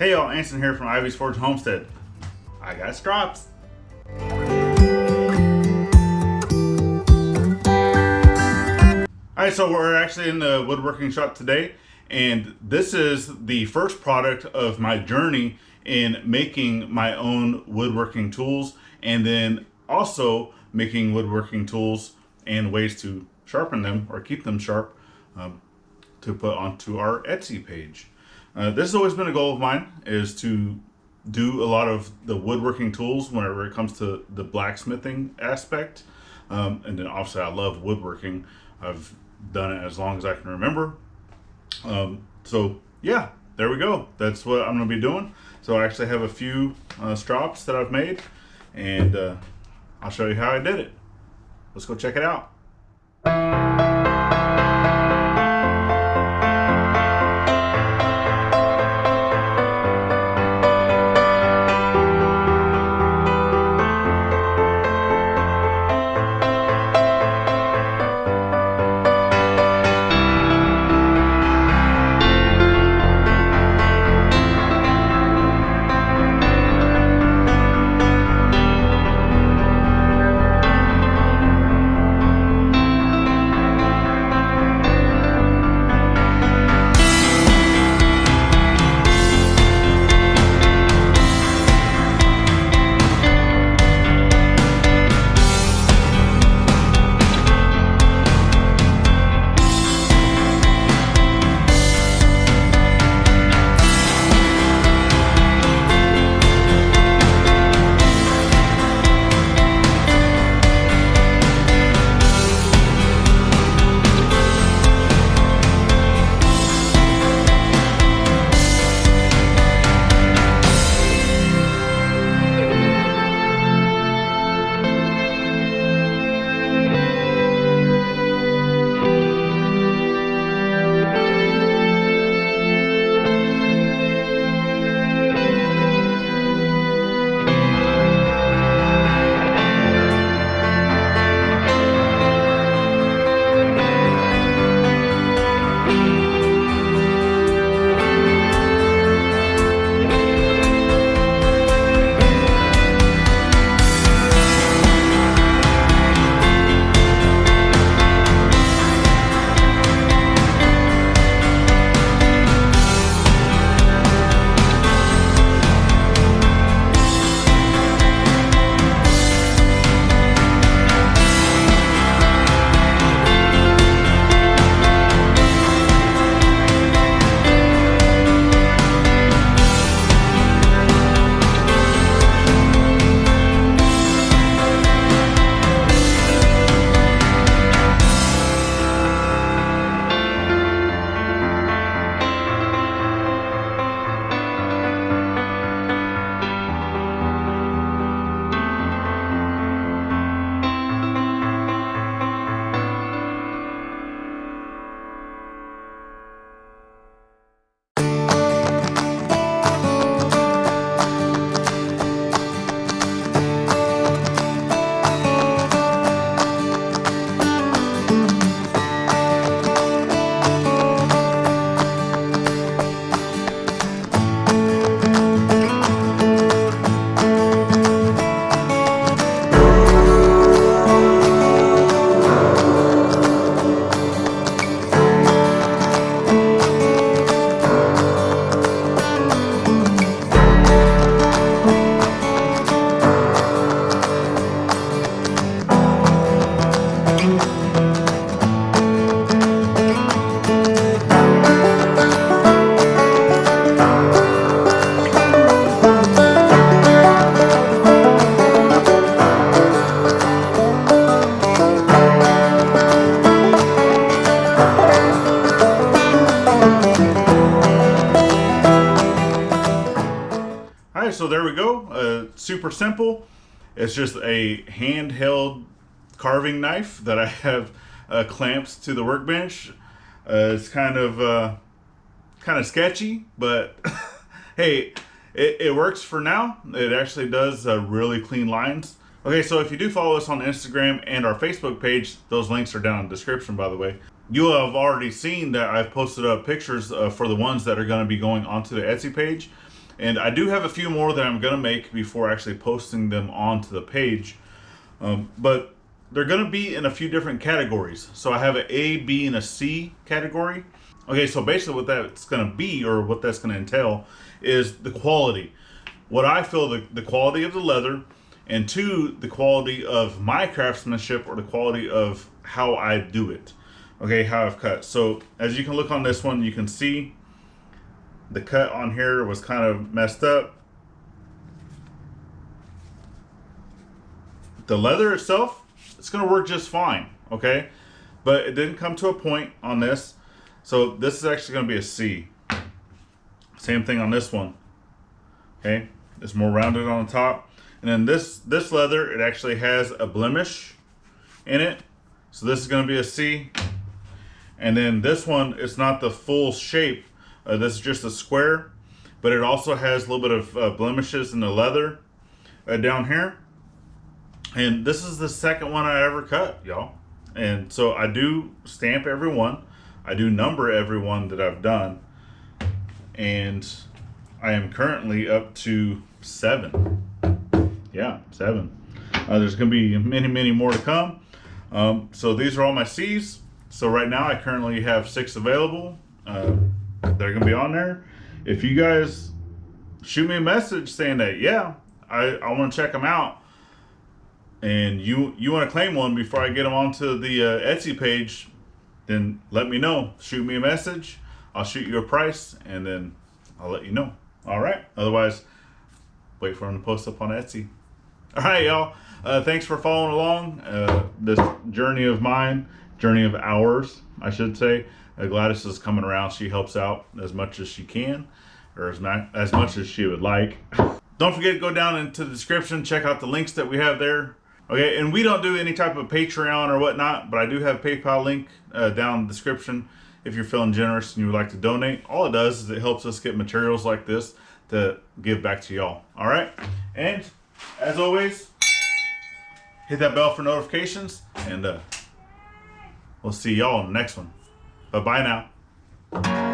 Hey y'all, Anson here from Ivy's Forge Homestead. I got Strops. Alright, so we're actually in the woodworking shop today, and this is the first product of my journey in making my own woodworking tools, and then also making woodworking tools and ways to sharpen them or keep them sharp to put onto our Etsy page. This has always been a goal of mine, is to do a lot of the woodworking tools whenever it comes to the blacksmithing aspect. And then obviously I love woodworking. I've done it as long as I can remember. So yeah, there we go. That's what I'm going to be doing. So I actually have a few strops that I've made, and I'll show you how I did it. Let's go check it out. Alright, so there we go. Super simple. It's just a handheld carving knife that I have clamped to the workbench. It's kind of sketchy, but hey, it works for now. It actually does really clean lines. Okay, so if you do follow us on Instagram and our Facebook page, those links are down in the description, by the way. You have already seen that I've posted up pictures for the ones that are going to be going onto the Etsy page. And I do have a few more that I'm gonna make before actually posting them onto the page. But they're gonna be in a few different categories. So I have an A, B, and a C category. Okay, so basically what that's gonna be, or what that's gonna entail, is the quality. What I feel the quality of the leather, and two, the quality of my craftsmanship, or the quality of how I do it. Okay, how I've cut. So as you can look on this one, you can see the cut on here was kind of messed up. The leather itself, it's gonna work just fine, okay? But it didn't come to a point on this. So this is actually gonna be a C. Same thing on this one, okay? It's more rounded on the top. And then this leather, it actually has a blemish in it. So this is gonna be a C. And then this one, it's not the full shape. This is just a square, but it also has a little bit of blemishes in the leather down here. And this is the second one I ever cut, y'all. And so I do stamp every one. I do number every one that I've done. And I am currently up to 7. Yeah, 7. There's gonna be many more to come. So these are all my C's. So right now I currently have 6 available. They're gonna be on there. If you guys shoot me a message saying that, yeah, I want to check them out, and you want to claim one before I get them onto the Etsy page, then let me know. Shoot me a message. I'll shoot you a price, and then I'll let you know. All right. Otherwise, wait for them to post up on Etsy. All right, y'all. Thanks for following along this journey of mine, journey of ours, I should say. Gladys is coming around. She helps out as much as she can, or as much as she would like. Don't forget to go down into the description, check out the links that we have there. Okay, and we don't do any type of Patreon or whatnot, but I do have a PayPal link down in the description if you're feeling generous and you would like to donate. All it does is it helps us get materials like this to give back to y'all. All right, and as always, hit that bell for notifications, and we'll see y'all in the next one. Bye-bye now.